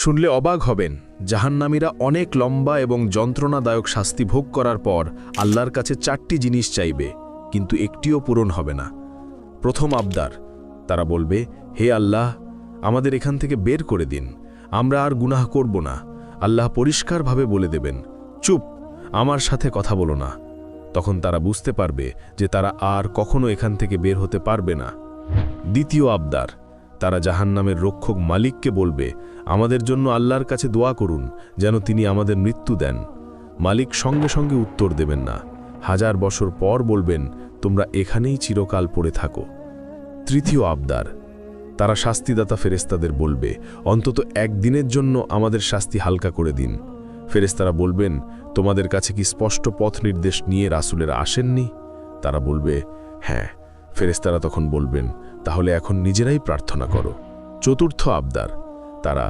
শুনলে অবাক হবেন, জাহান্নামীরা অনেক লম্বা এবং যন্ত্রণাদায়ক শাস্তি ভোগ করার পর আল্লাহর কাছে 4টি জিনিস চাইবে, কিন্তু একটিও পূরণ হবে না। প্রথম আবদার, তারা বলবে, হে আল্লাহ, আমাদের এখান থেকে বের করে দিন, আমরা আর গুনাহ করব না। আল্লাহ পরিষ্কারভাবে বলে দেবেন, চুপ, আমার সাথে কথা বলো না। তখন তারা বুঝতে পারবে যে তারা আর কখনো এখান থেকে বের হতে পারবে না। দ্বিতীয় আবদার, তারা জাহান্নামের রক্ষক মালিককে বলবে, আমাদের জন্য আল্লাহর কাছে দোয়া করুন যেন তিনি আমাদের মৃত্যু দেন। মালিক সঙ্গে সঙ্গে উত্তর দেবেন না, 1000 বছর পর বলবেন, তোমরা এখানেই চিরকাল পড়ে থাকো। তৃতীয় আবদার, তারা শাস্তিদাতা ফেরেশতাদের বলবে, অন্তত একদিনের জন্য আমাদের শাস্তি হালকা করে দিন। ফেরেশতারা বলবেন, তোমাদের কাছে কি স্পষ্ট পথ নির্দেশ নিয়ে রাসূলেরা আসেননি? তারা বলবে, হ্যাঁ। ফেরেশতারা তখন বলবেন, তাহলে এখন নিজেরাই প্রার্থনা করো। চতুর্থ আবদার, তারা